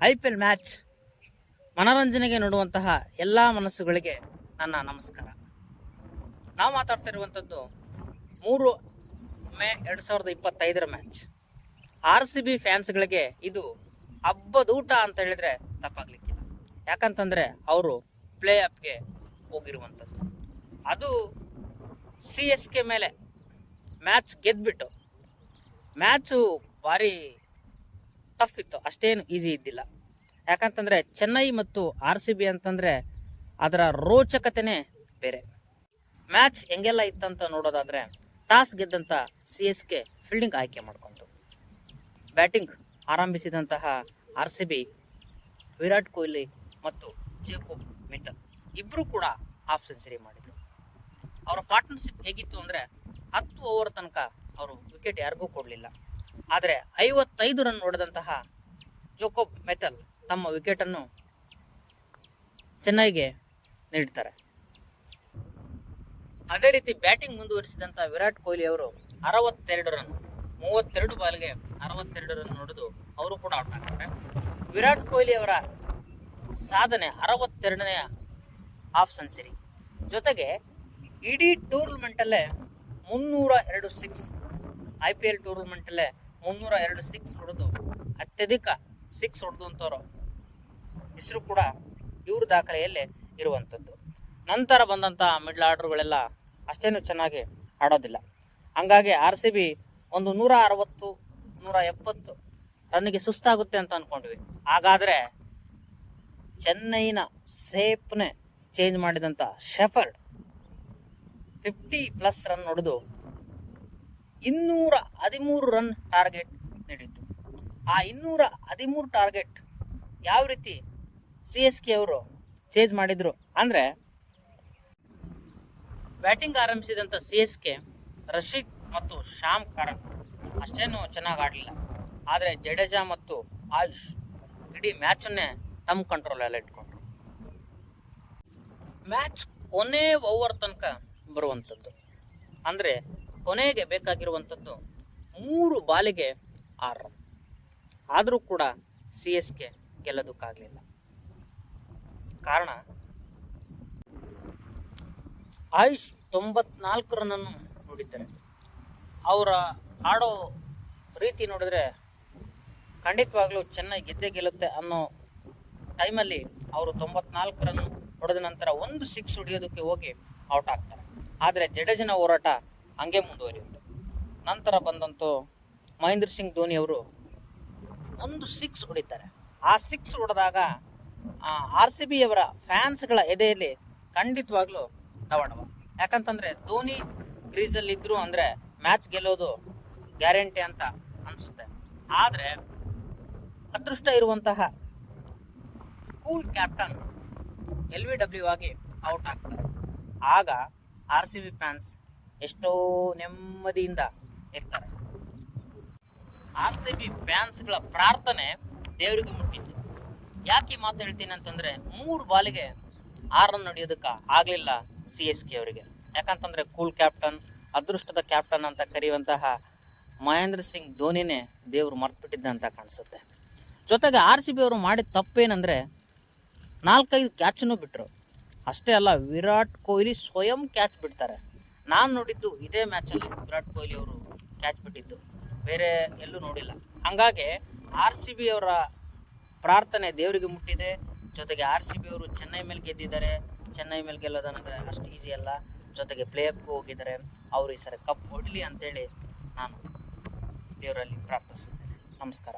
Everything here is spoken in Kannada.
IPL ಮ್ಯಾಚ್ ಮನೋರಂಜನೆಗೆ ನೋಡುವಂತಹ ಎಲ್ಲ ಮನಸ್ಸುಗಳಿಗೆ ನನ್ನ ನಮಸ್ಕಾರ. ನಾವು ಮಾತಾಡ್ತಾ ಇರುವಂಥದ್ದು 3 ಮೇ 2025 ಮ್ಯಾಚ್. RCB ಫ್ಯಾನ್ಸ್ಗಳಿಗೆ ಇದು ಹಬ್ಬದೂಟ ಅಂತ ಹೇಳಿದ್ರೆ ತಪ್ಪಾಗ್ಲಿಕ್ಕಿಲ್ಲ. ಯಾಕಂತಂದರೆ ಅವರು ಪ್ಲೇ ಆಫ್ಗೆ ಹೋಗಿರುವಂಥದ್ದು, ಅದು CSK ಮೇಲೆ ಮ್ಯಾಚ್ ಗೆದ್ದುಬಿಟ್ಟು. ಮ್ಯಾಚು ಭಾರಿ ಟಫ್ ಇತ್ತು, ಅಷ್ಟೇನು ಈಸಿ ಇದ್ದಿಲ್ಲ. ಯಾಕಂತಂದರೆ ಚೆನ್ನೈ ಮತ್ತು RCB ಅಂತಂದರೆ ಅದರ ರೋಚಕತೆನೇ ಬೇರೆ. ಮ್ಯಾಚ್ ಹೆಂಗೆಲ್ಲ ಇತ್ತಂತ ನೋಡೋದಾದರೆ, ಟಾಸ್ ಗೆದ್ದಂಥ CSK ಫೀಲ್ಡಿಂಗ್ ಆಯ್ಕೆ ಮಾಡ್ಕೊಂತು. ಬ್ಯಾಟಿಂಗ್ ಆರಂಭಿಸಿದಂತಹ RCB ವಿರಾಟ್ ಕೊಹ್ಲಿ ಮತ್ತು ಜೇಕೊಬ್ ಮಿಚೆಲ್ ಇಬ್ಬರು ಕೂಡ ಹಾಫ್ ಸೆಂಚುರಿ ಮಾಡಿದರು. ಅವರ ಪಾರ್ಟ್ನರ್ಶಿಪ್ ಹೇಗಿತ್ತು ಅಂದರೆ 10 ಓವರ್ ತನಕ ಅವರು ವಿಕೆಟ್ ಯಾರಿಗೂ ಕೊಡಲಿಲ್ಲ. ಆದರೆ 55 ರನ್ ಹೊಡೆದಂತಹ ಜೇಕೊಬ್ ಮಿಚೆಲ್ ತಮ್ಮ ವಿಕೆಟನ್ನು ಚೆನ್ನೈಗೆ ನೀಡ್ತಾರೆ. ಅದೇ ರೀತಿ ಬ್ಯಾಟಿಂಗ್ ಮುಂದುವರಿಸಿದಂಥ ವಿರಾಟ್ ಕೊಹ್ಲಿ ಅವರು 62 ರನ್, 32 ಬಾಲ್ಗೆ 62 ರನ್ ಹೊಡೆದು ಅವರು ಕೂಡ ಔಟ್ ಆಗ್ತಾರೆ. ವಿರಾಟ್ ಕೊಹ್ಲಿ ಅವರ ಸಾಧನೆ 62ನೇ ಹಾಫ್ ಸೆಂಚುರಿ. ಜೊತೆಗೆ ಇಡೀ ಟೂರ್ನಮೆಂಟಲ್ಲೇ 302 ಸಿಕ್ಸ್, IPL ಟೂರ್ನಮೆಂಟಲ್ಲೇ 302 ಸಿಕ್ಸ್ ಹೊಡೆದು ಅತ್ಯಧಿಕ ಸಿಕ್ಸ್ ಹೊಡೆದಂಥವ್ರು ಹೆಸರು ಕೂಡ ಇವ್ರ ದಾಖಲೆಯಲ್ಲೇ ಇರುವಂಥದ್ದು. ನಂತರ ಬಂದಂಥ ಮಿಡ್ಲ್ ಆರ್ಡರ್ಗಳೆಲ್ಲ ಅಷ್ಟೇನು ಚೆನ್ನಾಗಿ ಆಡೋದಿಲ್ಲ. ಹಂಗಾಗಿ RCB ಒಂದು 160, 170 ರನ್ನಿಗೆ ಸುಸ್ತಾಗುತ್ತೆ ಅಂತ ಅಂದ್ಕೊಂಡ್ವಿ. ಹಾಗಾದರೆ ಚೆನ್ನೈನ ಸೇಫ್ನೇ ಚೇಂಜ್ ಮಾಡಿದಂಥ ಶೆಫರ್ಡ್ 50+ ರನ್ ಹೊಡೆದು 213 ರನ್ ಟಾರ್ಗೆಟ್ ನೀಡಿತ್ತು. ಆ 213 ಟಾರ್ಗೆಟ್ ಯಾವ ರೀತಿ CSK ಅವರು ಚೇಂಜ್ ಮಾಡಿದರು ಅಂದರೆ, ಬ್ಯಾಟಿಂಗ್ ಆರಂಭಿಸಿದಂಥ CSK ರಶೀದ್ ಮತ್ತು ಶ್ಯಾಮ್ ಕರಣ್ ಅಷ್ಟೇನು ಚೆನ್ನಾಗಿ ಆಡಲಿಲ್ಲ. ಆದರೆ ಜಡೇಜಾ ಮತ್ತು ಆಯುಷ್ ಇಡೀ ಮ್ಯಾಚನ್ನೇ ತಮ್ಮ ಕಂಟ್ರೋಲಲ್ಲಿ ಇಟ್ಕೊಂಡ್ರು. ಮ್ಯಾಚ್ ಕೊನೆ ಓವರ್ ತನಕ ಬರುವಂಥದ್ದು, ಅಂದರೆ ಕೊನೆಗೆ ಬೇಕಾಗಿರುವಂಥದ್ದು 3 ಬಾಲಿಗೆ 6 ರನ್. ಆದರೂ ಕೂಡ CSK ಗೆಲ್ಲೋದಕ್ಕಾಗಲಿಲ್ಲ. ಕಾರಣ, ಆಯುಷ್ 94 ರನ್ನನ್ನು ನೋಡಿದ್ದಾರೆ. ಅವರ ಆಡೋ ರೀತಿ ನೋಡಿದ್ರೆ ಖಂಡಿತವಾಗ್ಲೂ ಚೆನ್ನೈ ಗೆದ್ದೇ ಗೆಲ್ಲುತ್ತೆ ಅನ್ನೋ ಟೈಮಲ್ಲಿ ಅವರು 94 ರನ್ ಹೊಡೆದ ನಂತರ ಒಂದು 6 ಹೊಡೆಯೋದಕ್ಕೆ ಹೋಗಿ ಔಟ್ ಆಗ್ತಾರೆ. ಆದರೆ ಜಡೇಜನ ಹೋರಾಟ ಹಂಗೆ ಮುಂದುವರಿಯುತ್ತೆ. ನಂತರ ಬಂದಂತೂ ಮಹೇಂದ್ರ ಸಿಂಗ್ ಧೋನಿ ಅವರು ಒಂದು 6 ಹೊಡಿತಾರೆ. ಆ 6 ಹೊಡೆದಾಗ RCB ಅವರ ಫ್ಯಾನ್ಸ್ಗಳ ಎದೆಯಲ್ಲಿ ಖಂಡಿತವಾಗ್ಲೂ ಡವಡವ. ಯಾಕಂತಂದರೆ ಧೋನಿ ಕ್ರೀಸಲ್ಲಿ ಇದ್ರು ಅಂದರೆ ಮ್ಯಾಚ್ ಗೆಲ್ಲೋದು ಗ್ಯಾರಂಟಿ ಅಂತ ಅನಿಸುತ್ತೆ. ಆದರೆ ಅದೃಷ್ಟ ಇರುವಂತಹ ಕೂಲ್ ಕ್ಯಾಪ್ಟನ್ LBW ಆಗಿ ಔಟ್ ಆಗ್ತಾರೆ. ಆಗ RCB ಫ್ಯಾನ್ಸ್ ಎಷ್ಟೋ ನೆಮ್ಮದಿಯಿಂದ ಇರ್ತಾರೆ. RCB ಫ್ಯಾನ್ಸ್ಗಳ ಪ್ರಾರ್ಥನೆ ದೇವರಿಗೆ ಮುಟ್ಟಿತ್ತು. ಯಾಕೆ ಮಾತು ಹೇಳ್ತೀನಿ ಅಂತಂದರೆ, 3 ಬಾಲಿಗೆ 6 ರನ್ ಹೊಡೆಯೋದಕ್ಕೆ ಆಗಲಿಲ್ಲ CSK ಅವರಿಗೆ. ಯಾಕಂತಂದರೆ ಕೂಲ್ ಕ್ಯಾಪ್ಟನ್, ಅದೃಷ್ಟದ ಕ್ಯಾಪ್ಟನ್ ಅಂತ ಕರೆಯುವಂತಹ ಮಹೇಂದ್ರ ಸಿಂಗ್ ಧೋನಿನೇ ದೇವರು ಮರ್ತ್ಬಿಟ್ಟಿದ್ದ ಅಂತ ಕಾಣಿಸುತ್ತೆ. ಜೊತೆಗೆ RCB ಅವರು ಮಾಡಿದ ತಪ್ಪೇನೆಂದರೆ 4-5 ಕ್ಯಾಚನ್ನು ಬಿಟ್ಟರು. ಅಷ್ಟೇ ಅಲ್ಲ, ವಿರಾಟ್ ಕೊಹ್ಲಿ ಸ್ವಯಂ ಕ್ಯಾಚ್ ಬಿಡ್ತಾರೆ. ನಾನು ನೋಡಿದ್ದು ಇದೇ ಮ್ಯಾಚಲ್ಲಿ ವಿರಾಟ್ ಕೊಹ್ಲಿ ಅವರು ಕ್ಯಾಚ್ ಬಿಟ್ಟಿದ್ದು, ಬೇರೆ ಎಲ್ಲೂ ನೋಡಿಲ್ಲ. ಹಂಗಾಗಿ RCB ಅವರ ಪ್ರಾರ್ಥನೆ ದೇವರಿಗೆ ಮುಟ್ಟಿದೆ. ಜೊತೆಗೆ RCB ಅವರು ಚೆನ್ನೈ ಮೇಲೆ ಗೆದ್ದಿದ್ದಾರೆ. ಚೆನ್ನೈ ಮೇಲೆ ಗೆಲ್ಲೋದನ್ನಂದರೆ ಅಷ್ಟು ಈಸಿ ಅಲ್ಲ. ಜೊತೆಗೆ ಪ್ಲೇ ಆಫ್ಗೂ ಹೋಗಿದ್ದಾರೆ. ಅವರು ಈ ಸರಿ ಕಪ್ ಹೊಡಲಿ ಅಂತೇಳಿ ನಾನು ದೇವರಲ್ಲಿ ಪ್ರಾರ್ಥಿಸುತ್ತೇನೆ. ನಮಸ್ಕಾರ.